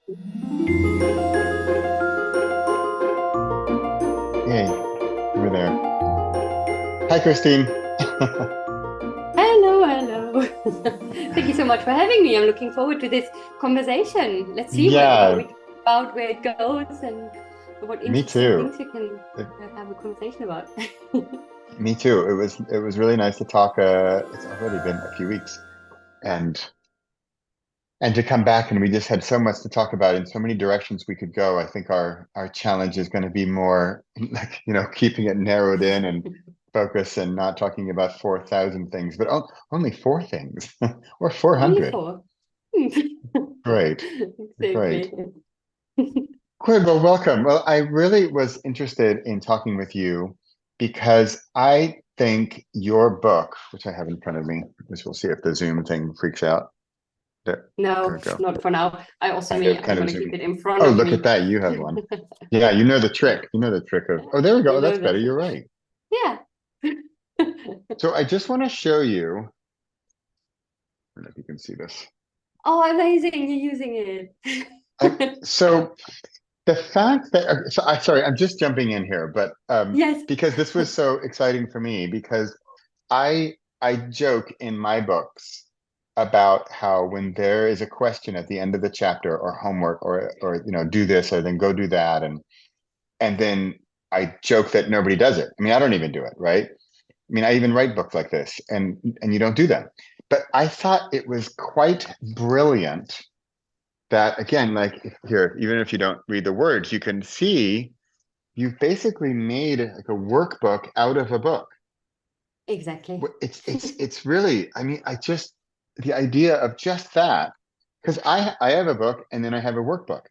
Yay, over there. Hi, Christine. Hello, hello. Thank you so much for having me. I'm looking forward to this conversation. Let's see what Yeah, we talk about, where it goes, and what me interesting too. things we can Uh, have a conversation about. Me too. It was really nice to talk. It's already been a few weeks, and to come back, and we just had so much to talk about in so many directions we could go. I think our challenge is going to be more like, keeping it narrowed in and focus, and not talking about 4,000 things, but only four things or Only 400. four. Great, great. Exactly. Good. Well, welcome. Well, I really was interested in talking with you because I think your book, which I have in front of me, which we'll see if the Zoom thing freaks out. There No, we go. not for now. I also Kind me, of, I'm kind of gonna keep zooming. it in front Oh, of look at me. that. You have one. Yeah, you know the Yeah, trick. You know the trick of, oh, there we go. you Oh, that's know better. that. You're right. Yeah. So I just want to show you, I don't know if you can see this. Oh, amazing! You're using it. So the fact that, sorry, I'm just jumping in here, but Yes. because this was so exciting for me, because I joke in my books about how when there is a question at the end of the chapter, or homework, or do this or then go do that, and then I joke that nobody does it. I mean, I don't even do it, right? I mean, I even write books like this, and you don't do them. But I thought it was quite brilliant that, again, like, here, even if you don't read the words, you can see you've basically made like a workbook out of a book. Exactly. It's really, I mean, the idea of just that, because I have a book and then I have a workbook.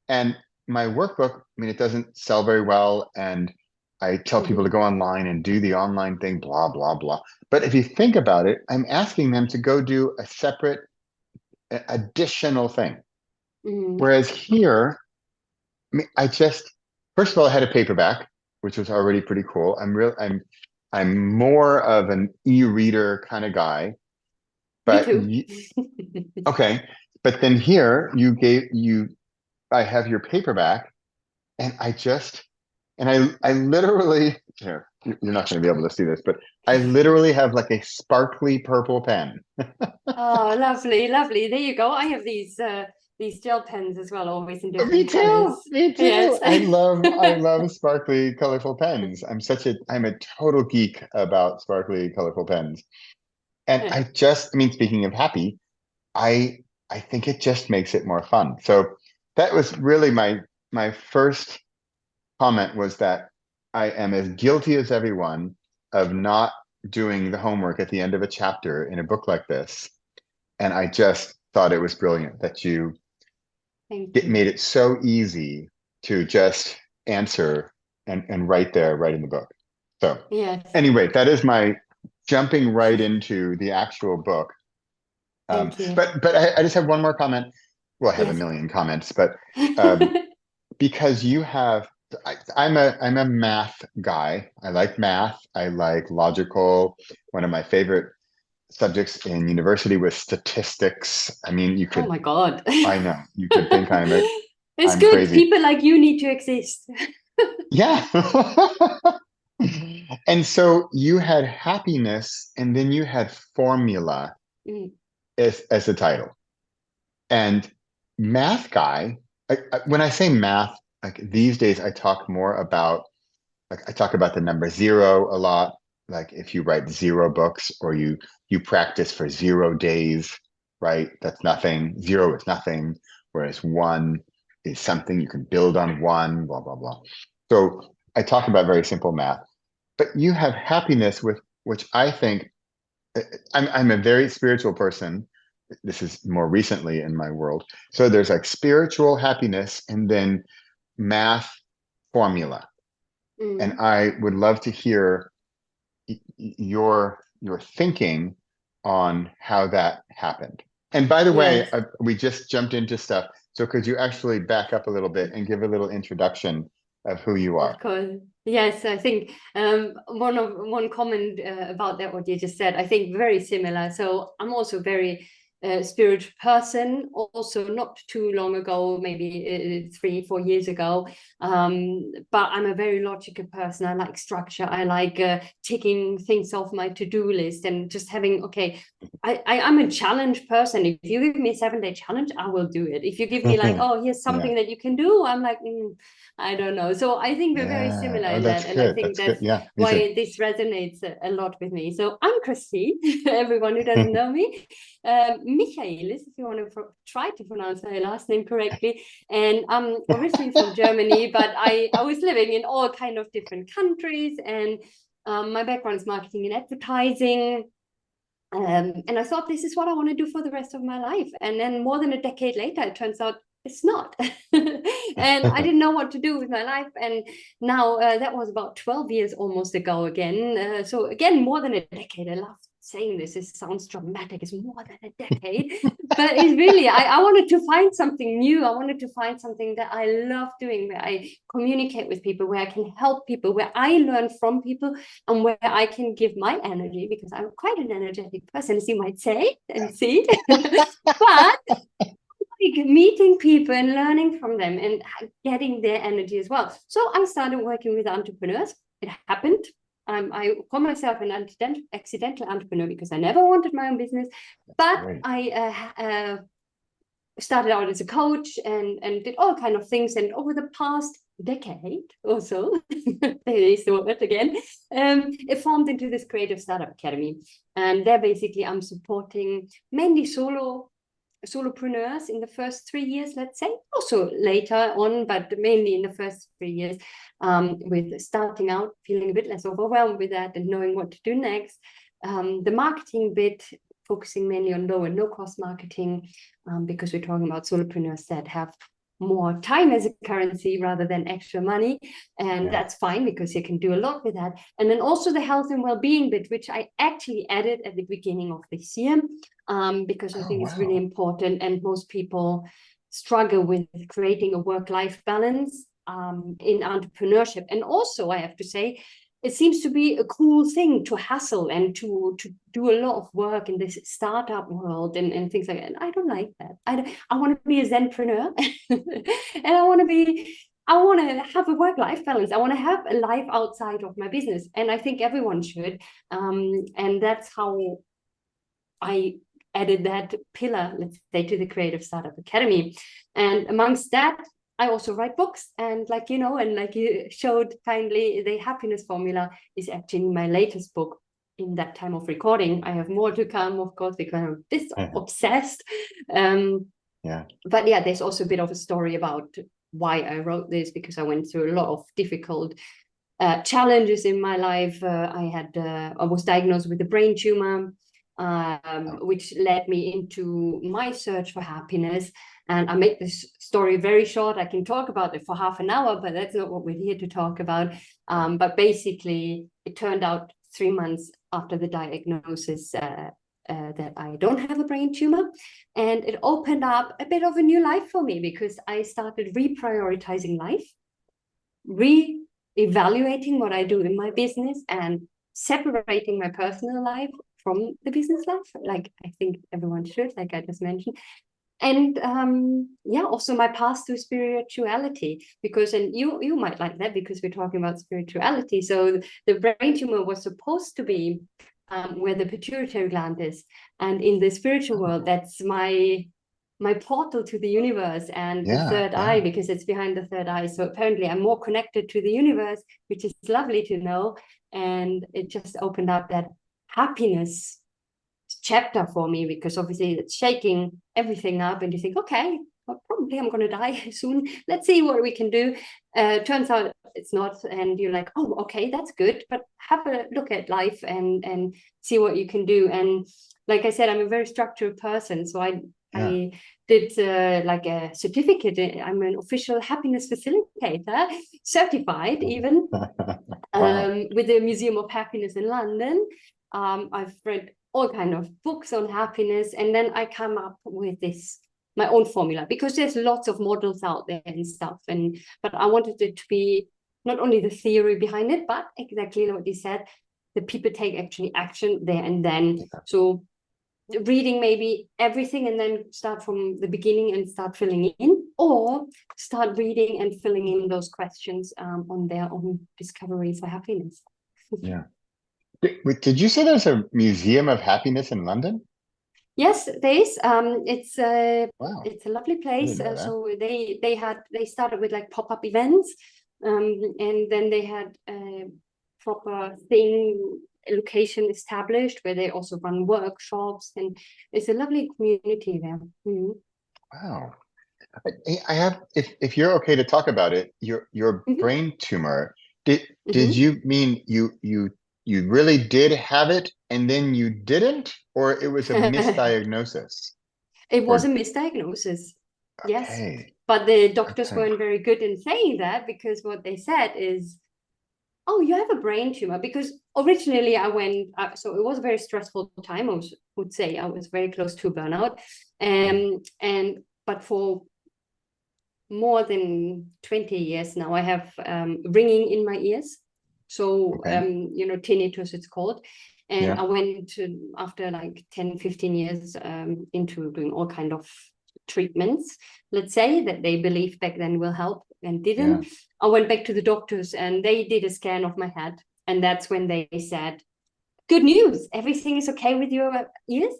And my workbook, I mean, it doesn't sell very well, and I tell people to Mhm. go online and do the online thing, blah, blah, blah. But if you think about it, I'm asking them to go do a separate, additional thing. Mhm. Whereas here, I mean, first of all, I had a paperback, which was already pretty cool. I'm more of an e-reader kind of guy, Me but too. okay. But then here I have your paperback, and I literally, here, you're not going to be able to see this, but I literally have like a sparkly purple pen. Oh, lovely, lovely. There you go. I have these gel pens as well, always in Me different colors. too. Me too. Yes. I love sparkly, colorful pens. I'm a total geek about sparkly, colorful pens. And Yeah. I mean, speaking of happy, I I think it just makes it more fun. So that was really my first comment, was that I am as guilty as everyone of not doing the homework at the end of a chapter in a book like this. And I just thought it was brilliant that you Thank it you. made it so easy to just answer, and right there, right in the book. So Yes. anyway, that is my jumping right into the actual book. Thank you. But I just have one more comment. Well, I have a Yes. million comments, but um, because I'm a math guy. I like math. I like logical. One of my favorite subjects in university was statistics. I mean, Oh my God. I know, you could think It's I'm good. crazy. People like you need to exist. Yeah. And so you had happiness, and then you had formula Mm. as the title. And math guy, when I say math, like these days, I talk about the number zero a lot. Like if you write zero books, or you practice for 0 days, right? That's nothing. Zero is nothing, whereas one is something you can build on one, blah, blah, blah. So I talk about very simple math, but you have happiness, with which I think, I'm a very spiritual person. This is more recently in my world. So there's like spiritual happiness, and then math formula. And Mm. I would love to hear your thinking on how that happened. And by the way, Yes. we just jumped into stuff. So could you actually back up a little bit and give a little introduction of who you Of are? course. Yes, I think one comment about that what you just said, I think very similar. So I'm also very spiritual person, also not too long ago, maybe 3-4 years ago. But I'm a very logical person. I like structure. I like ticking things off my to-do list and just having, okay, I'm a challenge person. If you give me a 7-day challenge, I will do it. If you give me like, oh, here's something that you can do, I'm like, I don't know. So I think we're very similar Oh, in that's that. And I good. think That's good. that's Yeah, me too. why this resonates a lot with me. So I'm Christine, everyone who doesn't know me. Michaelis, if you want to try to pronounce my last name correctly. And I'm originally from Germany, but I was living in all kind of different countries. And my background is marketing and advertising. And I thought, this is what I want to do for the rest of my life. And then more than a decade later, it turns out it's not. And I didn't know what to do with my life. And now that was about 12 years almost ago again. So again, more than a decade. I love saying this. It sounds dramatic. It's more than a decade. But it's really, I wanted to find something new. I wanted to find something that I love doing, where I communicate with people, where I can help people, where I learn from people, and where I can give my energy, because I'm quite an energetic person, as you might say and see. But like meeting people and learning from them and getting their energy as well. So I started working with entrepreneurs. It happened. I call myself an accidental entrepreneur because I never wanted my own business, but I started out as a coach and did all kind of things. And over the past decade or so, there is the word again, it formed into this Creative Startup Academy. And there basically I'm supporting mainly solopreneurs in the first 3 years, let's say, also later on, but mainly in the first 3 years, with starting out, feeling a bit less overwhelmed with that and knowing what to do next. The marketing bit, focusing mainly on low and no cost marketing, because we're talking about solopreneurs that have more time as a currency rather than extra money. And that's fine, because you can do a lot with that. And then also the health and well-being bit, which I actually added at the beginning of this year, because I think it's really important. And most people struggle with creating a work-life balance in entrepreneurship. And also, I have to say, it seems to be a cool thing to hustle and to do a lot of work in this startup world and things like that. And I don't like that. I want to be a Zenpreneur and I want to have a work-life balance. I want to have a life outside of my business. And I think everyone should. And that's how I added that pillar, let's say, to the Creative Startup Academy. And amongst that, I also write books, and like and like you showed kindly, the happiness formula is actually my latest book in that time of recording. I have more to come, of course, because I'm this obsessed. But yeah, there's also a bit of a story about why I wrote this, because I went through a lot of difficult challenges in my life. I was diagnosed with a brain tumor, which led me into my search for happiness. And I make this story very short. I can talk about it for half an hour, but that's not what we're here to talk about. But basically, it turned out 3 months after the diagnosis that I don't have a brain tumor. And it opened up a bit of a new life for me, because I started reprioritizing life, re-evaluating what I do in my business, and separating my personal life from the business life, like I think everyone should, like I just mentioned. And also my path to spirituality, because, and you might like that, because we're talking about spirituality. So the brain tumor was supposed to be where the pituitary gland is, and in the spiritual world, that's my portal to the universe and the third eye, because it's behind the third eye. So apparently I'm more connected to the universe, which is lovely to know. And it just opened up that happiness chapter for me, because obviously it's shaking everything up, and you think, okay, well, probably I'm going to die soon. Let's see what we can do. Turns out it's not, and you're like, oh, okay, that's good. But have a look at life and see what you can do. And like I said, I'm a very structured person, so I did like a certificate. I'm an official happiness facilitator, certified even, with the Museum of Happiness in London. I've read all kind of books on happiness, and then I come up with my own formula, because there's lots of models out there and stuff, but I wanted it to be not only the theory behind it, but exactly what you said, the people take actually action there and then. So reading maybe everything and then start from the beginning and start filling in, or start reading and filling in those questions on their own discovery for happiness. Yeah. Did you say there's a museum of happiness in London? Yes, there is. Wow, It's a lovely I place. didn't know that. So they started with like pop-up events, and then they had a proper location established where they also run workshops, and it's a lovely community there. Mhm. Wow. I have, if you're okay to talk about it, your Mhm. brain tumor, did Mhm. you mean you really did have it and then you didn't, or it was a misdiagnosis? It was a Or misdiagnosis, yes, okay, but the doctors okay, weren't very good in saying that, because what they said is, oh, you have a brain tumor. Because originally I went, so it was a very stressful time. Would say I was very close to burnout, mm, and but for more than 20 years now, I have ringing in my ears. So, okay, tinnitus, it's called. And yeah, I went to, after like 10, 15 years, into doing all kind of treatments, let's say, that they believed back then will help and yeah, didn't. I went back to the doctors and they did a scan of my head. And that's when they said, good news, everything is okay with your ears,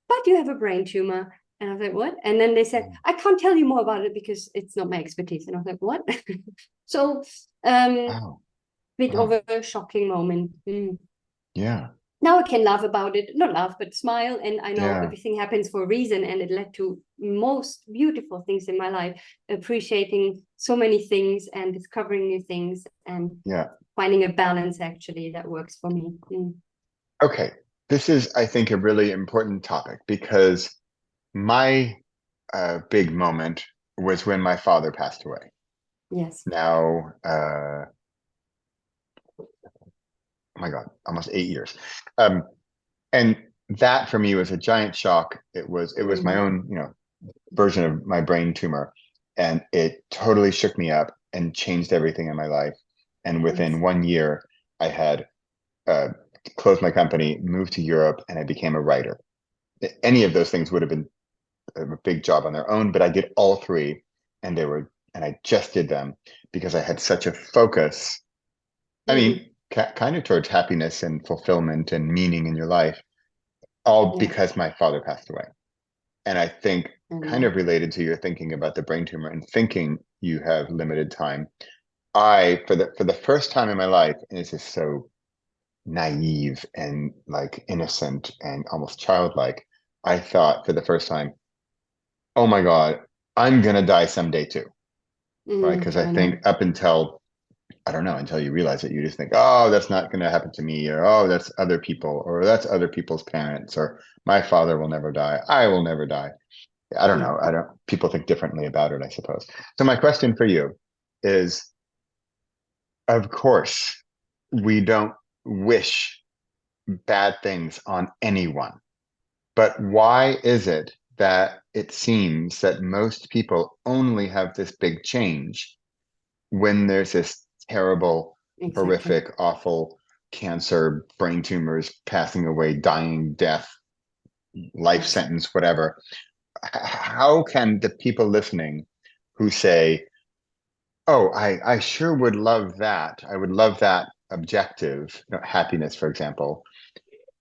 but you have a brain tumor. And I was like, what? And then they said, mm, I can't tell you more about it because it's not my expertise. And I was like, what? So, wow, bit of wow, a shocking moment. yeah, Now I can laugh about it, not laugh, but smile. And I know yeah, everything happens for a reason. And it led to most beautiful things in my life, appreciating so many things and discovering new things and yeah. finding a balance actually that works for me. Okay, this is, I think, a really important topic because my big moment was when my father passed away. Yes. Now, oh my God, almost 8 years. Um, and that for me was a giant shock. It was my Mm. own, version of my brain tumor, and it totally shook me up and changed everything in my life. And within Yes. 1 year, I had uh, closed my company, moved to Europe, and I became a writer. Any of those things would have been a big job on their own, but I did all three, and I just did them because I had such a focus. I mean, Mm. kind of towards happiness and fulfillment and meaning in your life, all Yeah. because my father passed away. And I think, I kind know. of related to your thinking about the brain tumor and thinking you have limited time. I, for the first time in my life, and this is so naive and like innocent and almost childlike, I thought for the first time, oh my God, I'm gonna die someday too, right? Because I I think know. up until, I don't know, until you realize it, you just think, oh, that's not gonna happen to me, or oh, that's other people, or that's other people's parents, or my father will never die, I will never die. I don't Yeah. know. I don't, people think differently about it, I suppose. So my question for you is, of course, we don't wish bad things on anyone, but why is it that it seems that most people only have this big change when there's this terrible, Exactly. horrific, awful cancer, brain tumors, passing away, dying, death, life Yes. sentence, whatever? How can the people listening who say, oh, I sure would love that. I would love that objective, happiness, for example.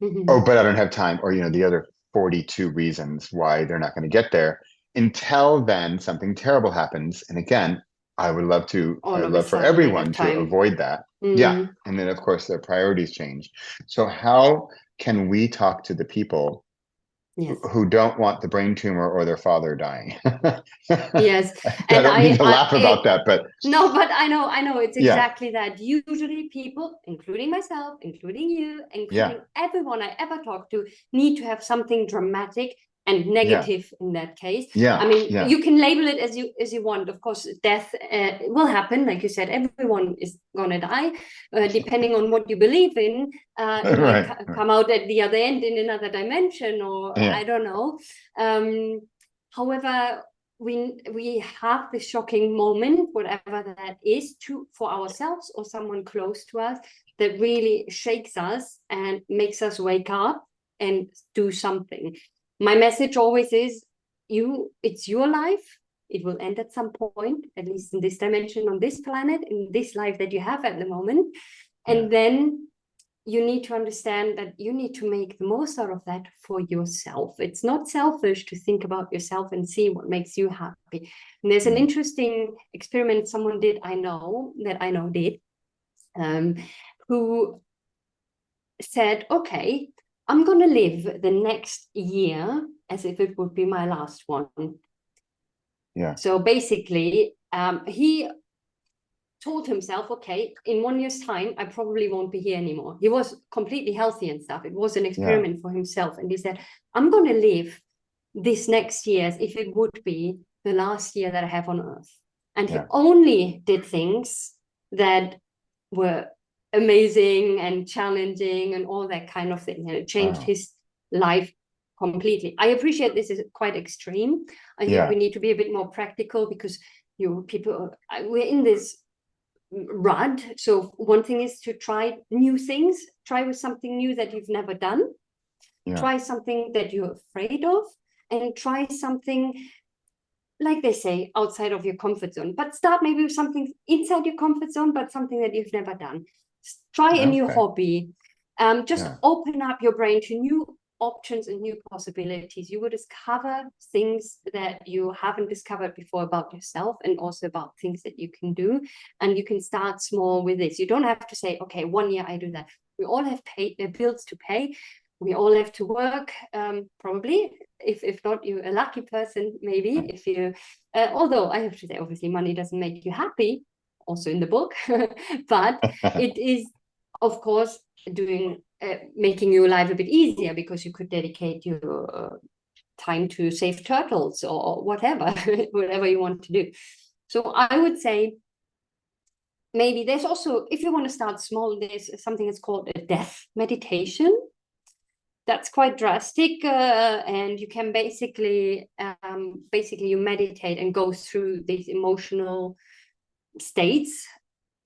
Oh, Mhm. but I don't have time, or the other 42 reasons why they're not going to get there. Until then, something terrible happens. And again, I All would of a love for sudden they have everyone to time. avoid that. Yeah. Mm. And then of course their priorities change. So how can we talk to the people Yes. who don't want the brain tumor or their father dying? Yes. I And don't mean to laugh about that, but no, but I know it's yeah, exactly that. Usually people, including myself, including you, yeah, including everyone I ever talk to, need to have something dramatic and yeah, negative in that case. I yeah, mean, yeah. you can label it as you want. Of course, death will happen. Like you said, everyone is gonna die. Depending on what you believe in, you might Right, right. come out at the other end in another dimension, or Yeah, I don't know. However, we have this shocking moment, whatever that is, for ourselves or someone close to us, that really shakes us and makes us wake up. and do something. My message always is, it's your life. It will end at some point, at least in this dimension, on this planet, in this life that you have at the moment. And then you need to understand that you need to make the most out of that for yourself. It's not selfish to think about yourself and see what makes you happy. And there's an interesting experiment someone did, I know did, who said, okay, I'm going to live the next year as if it would be my last one. Yeah. So basically, he told himself, okay, in 1 year's time, I probably won't be here anymore. He was completely healthy and stuff. It was an experiment for himself. And he said, I'm going to live this next year as if it would be the last year that I have on earth. And he only did things that were amazing and challenging and all that kind of thing. And it changed his life completely. I appreciate this is quite extreme. I think we need to be a bit more practical, because we're in this rut. So one thing is to try new things, try with something new that you've never done, try something that you're afraid of, and try something, like they say, outside of your comfort zone. But start maybe with something inside your comfort zone, but something that you've never done. Try a new hobby. Just open up your brain to new options and new possibilities. You will discover things that you haven't discovered before about yourself, and also about things that you can do. And you can start small with this. You don't have to say, okay, 1 year I do that. We all have bills to pay. We all have to work, probably. If not, you're a lucky person, maybe. If you, although I have to say, obviously, money doesn't make you happy, also in the book, but it is, of course, making your life a bit easier, because you could dedicate your time to save turtles or whatever, whatever you want to do. So I would say, maybe there's also, if you want to start small, there's something that's called a death meditation. That's quite drastic, and you can basically you meditate and go through these emotional states,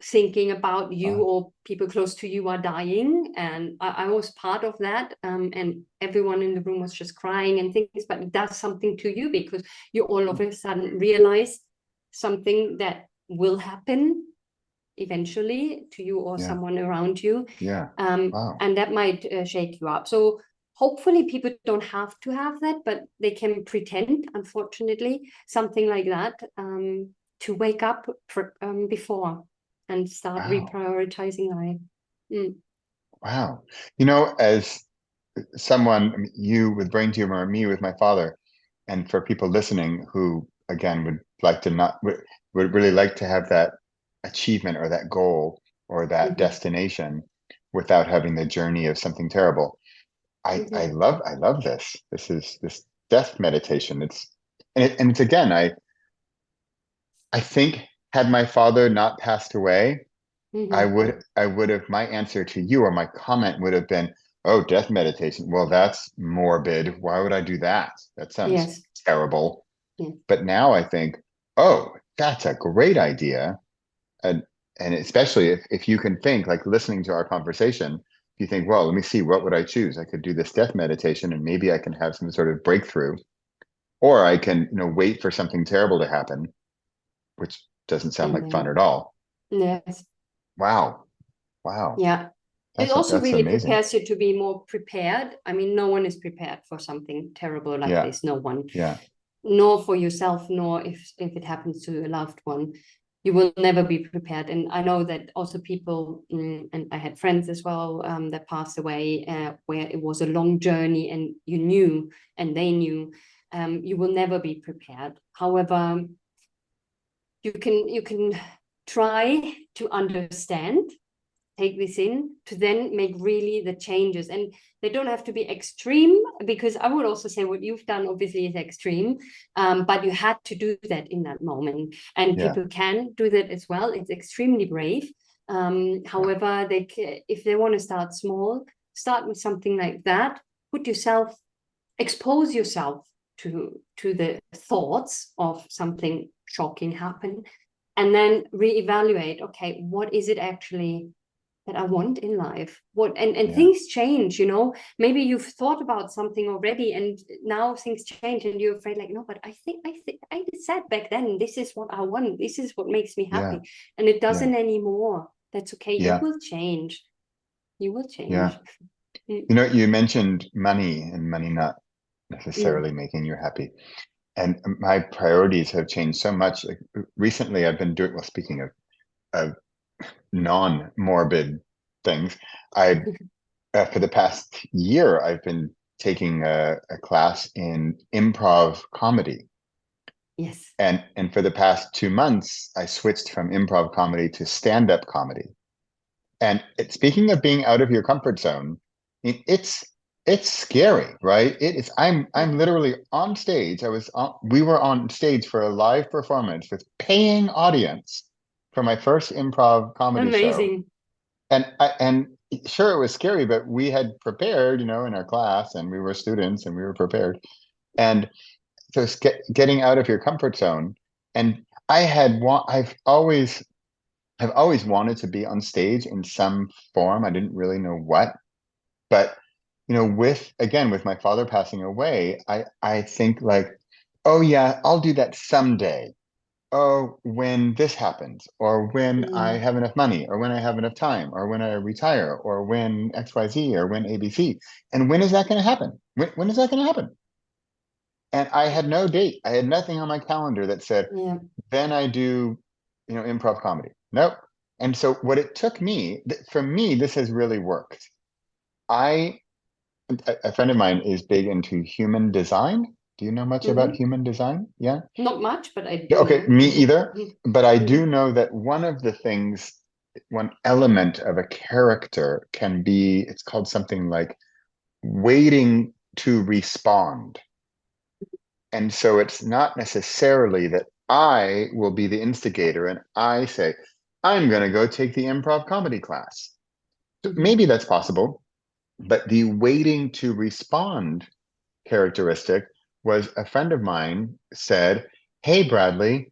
thinking about you or people close to you are dying. And I was part of that, and everyone in the room was just crying and things, but it does something to you, because you all of a sudden realize something that will happen eventually to you or someone around you. And that might shake you up. So hopefully people don't have to have that, but they can pretend, unfortunately, something like that, to wake up before and start reprioritizing life. Wow. As someone, you with brain tumor, me with my father, and for people listening who, again, would really like to have that achievement or that goal or that destination without having the journey of something terrible. I love this. This death meditation. It's again, I think, had my father not passed away, I would have, my answer to you, or my comment would have been, oh, death meditation. Well, that's morbid. Why would I do that? That sounds terrible. But now I think, oh, that's a great idea. And especially if you can think, like listening to our conversation, you think, well, let me see, what would I choose? I could do this death meditation and maybe I can have some sort of breakthrough, or I can, wait for something terrible to happen, which doesn't sound like fun at all. Yes. Wow. Yeah. It also that's really amazing. prepares you to be more prepared. I mean, no one is prepared for something terrible like this. No one. Nor for yourself, nor if it happens to a loved one. You will never be prepared. And I know that also people, and I had friends as well, that passed away, where it was a long journey, and you knew, and they knew, you will never be prepared. However, you can try to understand, take this in, to then make really the changes. And they don't have to be extreme, because I would also say what you've done obviously is extreme, but you had to do that in that moment, and people can do that as well. It's extremely brave. However, if they want to start small, start with something like that. Expose yourself to the thoughts of something shocking happen, and then reevaluate, okay, what is it actually that I want in life? And things change, you know. Maybe you've thought about something already and now things change and you're afraid, like, no, but I think I said back then, this is what I want, this is what makes me happy. And it doesn't anymore. That's okay. You will change. You will change. You know, you mentioned money and money not necessarily making you happy. And my priorities have changed so much. Like recently I've been doing, well, speaking of non-morbid things, I for the past year I've been taking a class in improv comedy. Yes. And for the past 2 months I switched from improv comedy to stand-up comedy. And speaking of being out of your comfort zone, it's scary, right? It is. I'm literally on stage. We were on stage for a live performance with paying audience for my first improv comedy show. Amazing. And sure, it was scary, but we had prepared, you know, in our class, and we were students, and we were prepared. And so it's getting out of your comfort zone. And I've always wanted to be on stage in some form. I didn't really know what, but you know, with my father passing away, I think like, oh yeah, I'll do that someday. Oh, when this happens, or when I have enough money, or when I have enough time, or when I retire, or when XYZ, or when ABC. And when is that going to happen? When is that going to happen? And I had no date. I had nothing on my calendar that said, then I do, you know, improv comedy. Nope. And so what it took me, for me, this has really worked. A friend of mine is big into human design. Do you know much about human design? Yeah. Not much, but I do. Okay, me either. But I do know that one of the things, one element of a character can be, it's called something like waiting to respond. And so it's not necessarily that I will be the instigator and I say, I'm going to go take the improv comedy class. So maybe that's possible, but the waiting to respond characteristic was, a friend of mine said, hey, Bradley,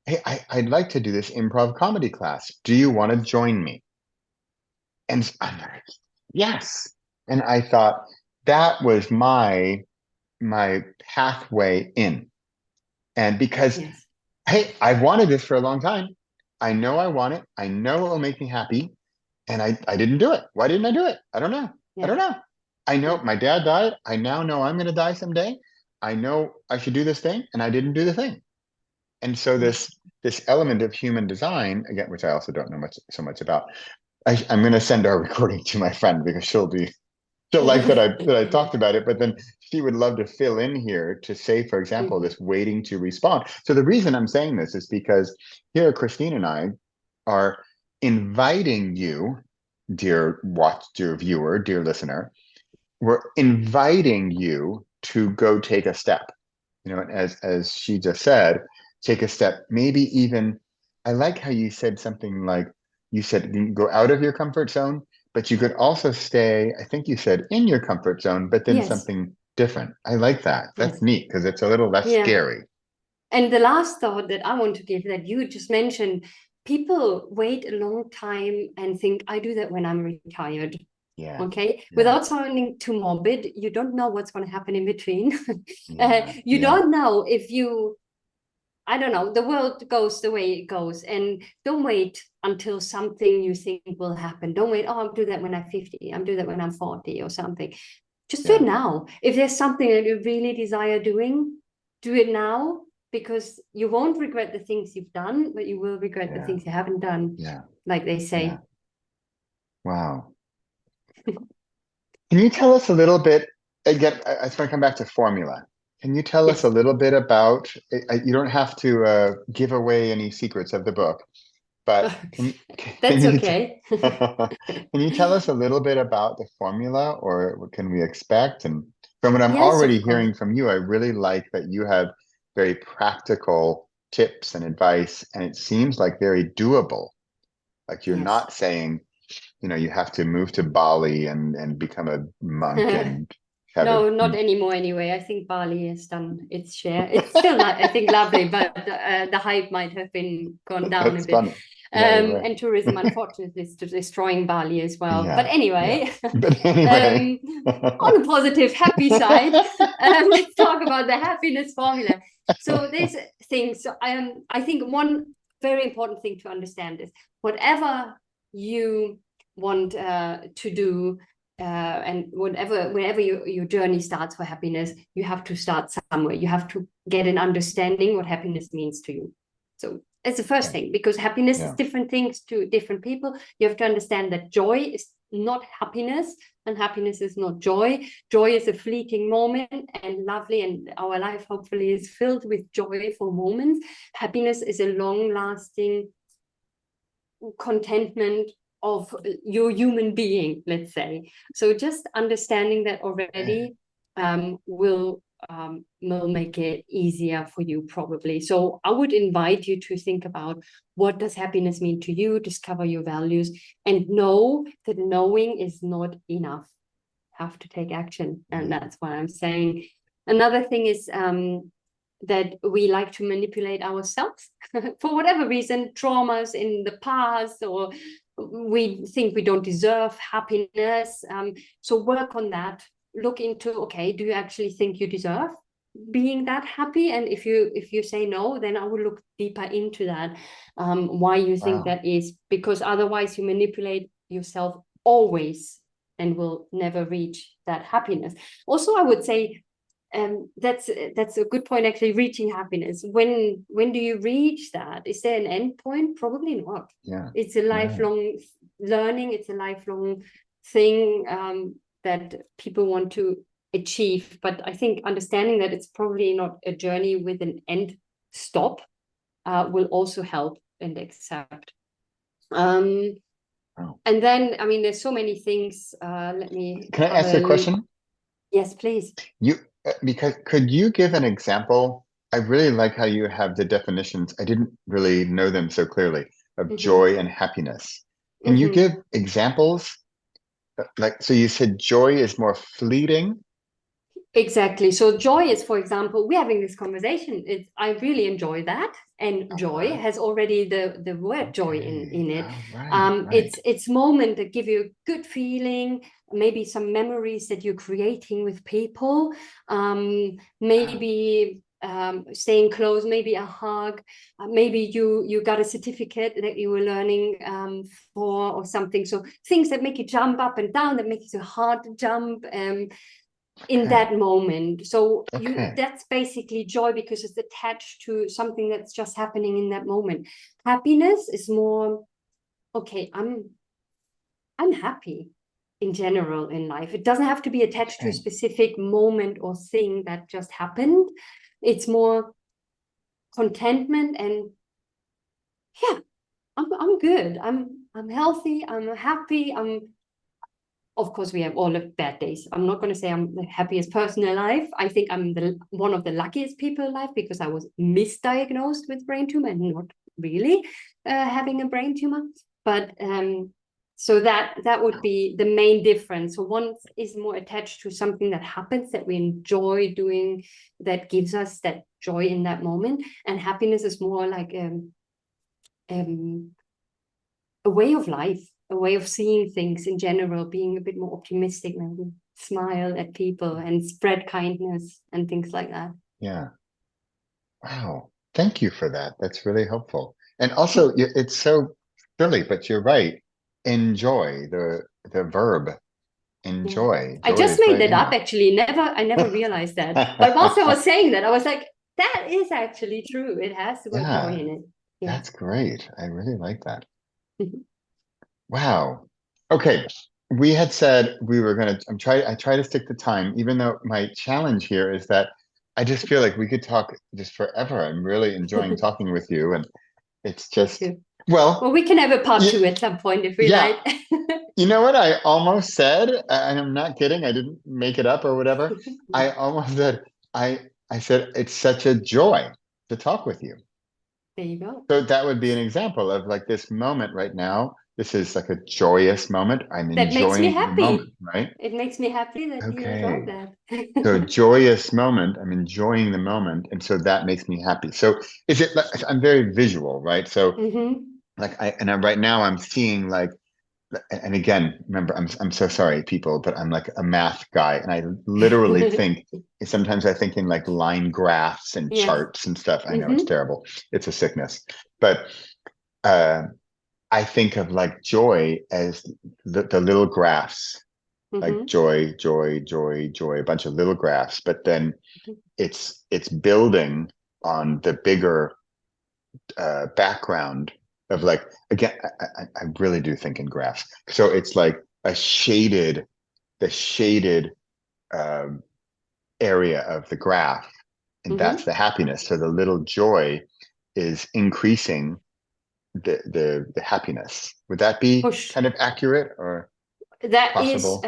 hey, I'd like to do this improv comedy class. Do you want to join me? And I'm like, yes. And I thought that was my pathway in. And because, hey, I've wanted this for a long time. I know I want it. I know it will make me happy. And I didn't do it. Why didn't I do it? I don't know. I don't know. I know my dad died. I now know I'm going to die someday. I know I should do this thing, and I didn't do the thing. And so this element of human design, again, which I also don't know so much about, I'm going to send our recording to my friend because she'll like that I talked about it, but then she would love to fill in here to say, for example, this waiting to respond. So the reason I'm saying this is because here, Christine and I are inviting you, dear viewer, dear listener, we're inviting you to go take a step. You know, as she just said, take a step, maybe even, I like how you said something like, you said go out of your comfort zone, but you could also stay, I think you said in your comfort zone, but then something different. I like that. That's neat because it's a little less scary. And the last thought that I want to give, that you just mentioned, people wait a long time and think, I do that when I'm retired. Yeah. Okay. Without sounding too morbid, you don't know what's going to happen in between. You don't know if I don't know, the world goes the way it goes, and don't wait until something you think will happen. Don't wait, oh, I'll do that when I'm 50. I'll do that when I'm 40 or something. Just do it now. If there's something that you really desire doing, do it now, because you won't regret the things you've done, but you will regret the things you haven't done. Yeah. Like they say. Yeah. Wow. Can you tell us a little bit, again, I just want to come back to formula. Can you tell us a little bit about, you don't have to give away any secrets of the book, but that's okay. Can you tell us a little bit about the formula, or what can we expect? And from what I'm already hearing from you, I really like that you have very practical tips and advice, and it seems like very doable. Like you're not saying, you know, you have to move to Bali and become a monk and no, not anymore anyway. I think Bali has done its share. It's still, I think, lovely, but the hype might have gone down a bit. Funny. Right. And tourism, unfortunately, is destroying Bali as well. But Yeah. anyway, But anyway. on a positive, happy side, let's talk about the happiness formula. So there's things. So I think one very important thing to understand is whatever you want to do, and wherever your journey starts for happiness, you have to start somewhere. You have to get an understanding what happiness means to you. So it's the first thing, because happiness is different things to different people. You have to understand that joy is not happiness, and happiness is not joy. Joy is a fleeting moment and lovely, and our life hopefully is filled with joyful moments. Happiness is a long-lasting contentment of your human being, let's say. So just understanding that already will make it easier for you, probably. So I would invite you to think about, what does happiness mean to you? Discover your values, and know that knowing is not enough. Have to take action, and that's what I'm saying. Another thing is that we like to manipulate ourselves for whatever reason, traumas in the past, or we think we don't deserve happiness. So work on that. Look into, okay, do you actually think you deserve being that happy? And if you say no, then I will look deeper into that, why you think that is, because otherwise you manipulate yourself always and will never reach that happiness. Also, I would say, that's a good point, actually. Reaching happiness, when do you reach that? Is there an end point? Probably not. It's a lifelong learning. It's a lifelong thing that people want to achieve. But I think understanding that it's probably not a journey with an end stop will also help and accept. And then, I mean, there's so many things. Let me. Can I ask you a question? Yes, please. Because could you give an example? I really like how you have the definitions. I didn't really know them so clearly, of joy and happiness. Can you give examples? Like, so you said joy is more fleeting. Exactly. So joy is, for example, we're having this conversation. I really enjoy that. And joy has already the word joy in it. It's moment that give you a good feeling, maybe some memories that you're creating with people, maybe staying close, maybe a hug, maybe you got a certificate that you were learning for, or something. So things that make you jump up and down, that makes it hard to jump in that moment. So that's basically joy, because it's attached to something that's just happening in that moment. Happiness is more, okay, I'm happy in general in life. It doesn't have to be attached to a specific moment or thing that just happened. It's more contentment, and I'm good. I'm healthy. I'm happy. Of course, we have all the bad days. I'm not going to say I'm the happiest person alive. I think I'm one of the luckiest people alive, because I was misdiagnosed with brain tumor and not really having a brain tumor. But so that would be the main difference. So one is more attached to something that happens that we enjoy doing, that gives us that joy in that moment. And happiness is more like a way of life, a way of seeing things in general, being a bit more optimistic, maybe smile at people and spread kindness and things like that. Yeah. Wow. Thank you for that. That's really helpful. And also, it's so silly, but you're right. Enjoy, the verb enjoy. I just made that up, actually. I never realized that. But whilst I was saying that, I was like, that is actually true. It has the word joy in it. That's great. I really like that. Wow. Okay. We had said we were going to, I try to stick to time, even though my challenge here is that I just feel like we could talk just forever. I'm really enjoying talking with you. And it's just, well, we can have a part 2 at some point if we like. You know what I almost said, and I'm not kidding, I didn't make it up or whatever. I almost said, I said, it's such a joy to talk with you. There you go. So that would be an example of like this moment right now. This is like a joyous moment. I'm that enjoying makes me happy. the moment, right? It makes me happy that you enjoyed that. So joyous moment, I'm enjoying the moment. And so that makes me happy. So is it, I'm very visual, right? So right now I'm seeing like, and again, remember, I'm so sorry, people, but I'm like a math guy, and I literally think sometimes I think in like line graphs and Yes. charts and stuff. I know it's terrible. It's a sickness, but I think of like joy as the little graphs, like joy, joy, joy, joy, a bunch of little graphs, but then it's building on the bigger background of like, again, I really do think in graphs. So it's like the shaded um, area of the graph, and that's the happiness. So the little joy is increasing the happiness. Would that be kind of accurate or possible?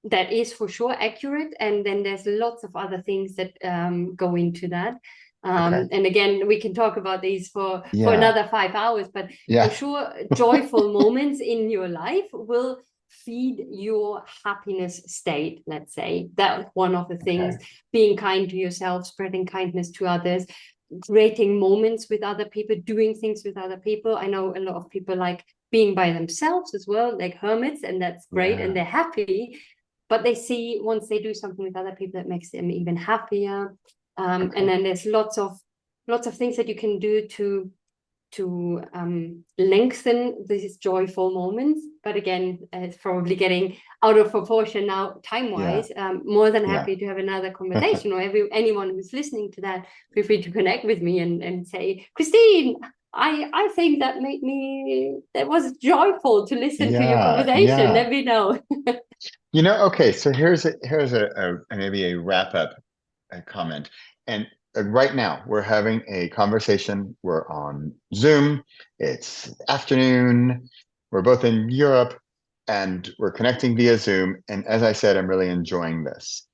That is for sure accurate, and then there's lots of other things that go into that. And again, we can talk about these for another 5 hours, but for sure, joyful moments in your life will feed your happiness state. Let's say that's one of the things. Being kind to yourself, spreading kindness to others, creating moments with other people, doing things with other people. I know a lot of people like being by themselves as well, like hermits, and that's great, and they're happy, but they see once they do something with other people that makes them even happier. And then there's lots of things that you can do to lengthen these joyful moments. But again, it's probably getting out of proportion now time-wise. More than happy to have another conversation, or anyone who's listening to that, feel free to connect with me and say, Christine, I think that was joyful to listen to your conversation. Let me know. Okay, so here's a maybe a wrap-up comment. And right now we're having a conversation. We're on Zoom. It's afternoon. We're both in Europe, and we're connecting via Zoom. And as I said, I'm really enjoying this.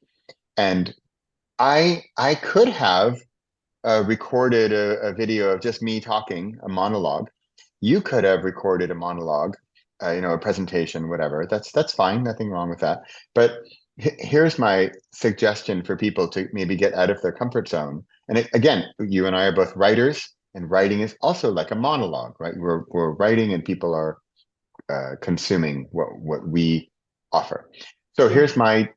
And I could have recorded a video of just me talking, a monologue. You could have recorded a monologue, a presentation, whatever. That's fine. Nothing wrong with that. But here's my suggestion for people to maybe get out of their comfort zone. And again, you and I are both writers, and writing is also like a monologue, right? We're writing, and people are consuming what we offer. So here's my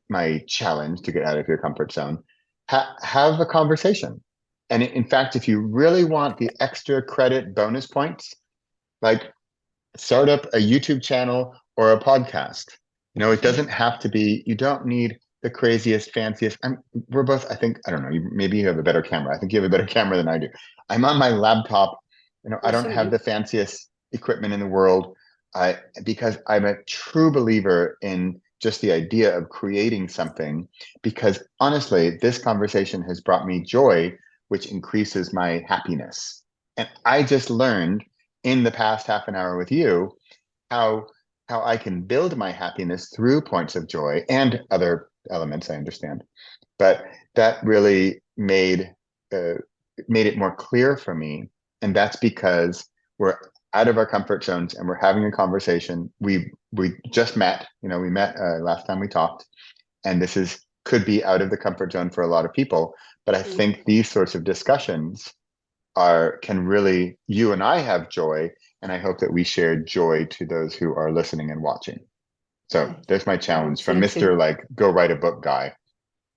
challenge to get out of your comfort zone. Have a conversation. And in fact, if you really want the extra credit bonus points, like start up a YouTube channel or a podcast. It doesn't have to be, you don't need the craziest, fanciest. We're both, I think, I don't know, maybe you have a better camera. I think you have a better camera than I do. I'm on my laptop. I don't have the fanciest equipment in the world, because I'm a true believer in just the idea of creating something, because honestly, this conversation has brought me joy, which increases my happiness. And I just learned in the past half an hour with you how I can build my happiness through points of joy and other elements, I understand. But that really made it more clear for me. And that's because we're out of our comfort zones and we're having a conversation. We just met, we met last time we talked, and this could be out of the comfort zone for a lot of people. But I think these sorts of discussions can really, you and I have joy, and I hope that we share joy to those who are listening and watching. So there's my challenge from Mr. like go write a book guy.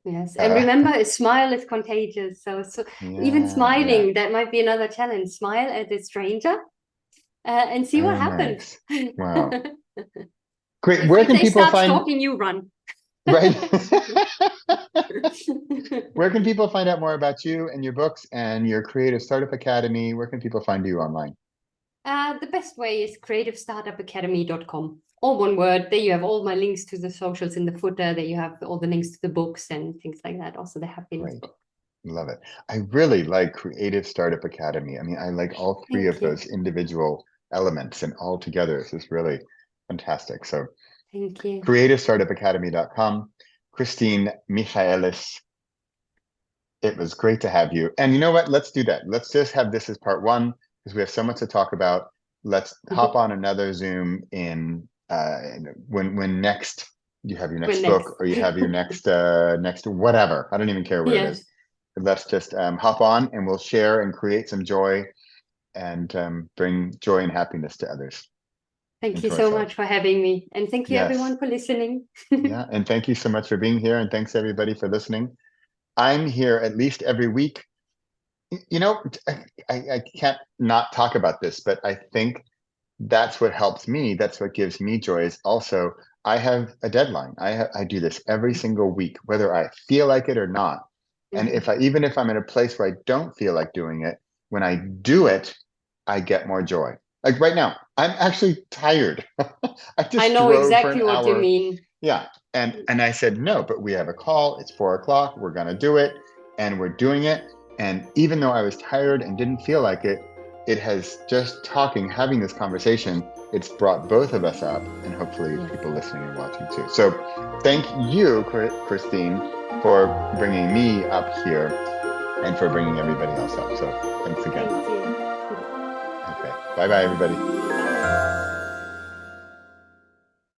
Yes, and remember, a smile is contagious. So even smiling, that might be another challenge. Smile at a stranger and see what happens. Nice. Wow. Great. Where can people find? Stalking you, run. Right. Where can people find out more about you and your books and your Creative Startup Academy? Where can people find you online? The best way is creativestartupacademy.com. All one word. There you have all my links to the socials in the footer. There you have all the links to the books and things like that. Also the happiness book. Love it. I really like Creative Startup Academy. I mean, I like all three of those individual elements, and all together this is really fantastic. So thank you. creativestartupacademy.com. Christine Michaelis, it was great to have you. And you know what? Let's do that. Let's just have this as part one, because we have so much to talk about. Let's hop on another Zoom in when next you have your next book, or you have your next whatever. I don't even care what it is. Let's just hop on, and we'll share and create some joy and bring joy and happiness to others. Thank and you to so ourselves. much for having me. And thank you Yes. everyone for listening. Yeah. And thank you so much for being here. And thanks everybody for listening. I'm here at least every week. You know, I can't not talk about this, but I think that's what helps me. That's what gives me joy is also I have a deadline. I do this every single week, whether I feel like it or not. And even if I'm in a place where I don't feel like doing it, when I do it, I get more joy. Like right now, I'm actually tired. I I just know drove for an exactly what you hour. mean. Yeah. And I said, no, but we have a call. It's 4 o'clock. We're gonna do it. And we're doing it. And even though I was tired and didn't feel like it, it has just having this conversation, it's brought both of us up and hopefully people listening and watching too. So thank you, Christine, for bringing me up here and for bringing everybody else up. So thanks again. Thank you. Okay. Bye-bye, everybody.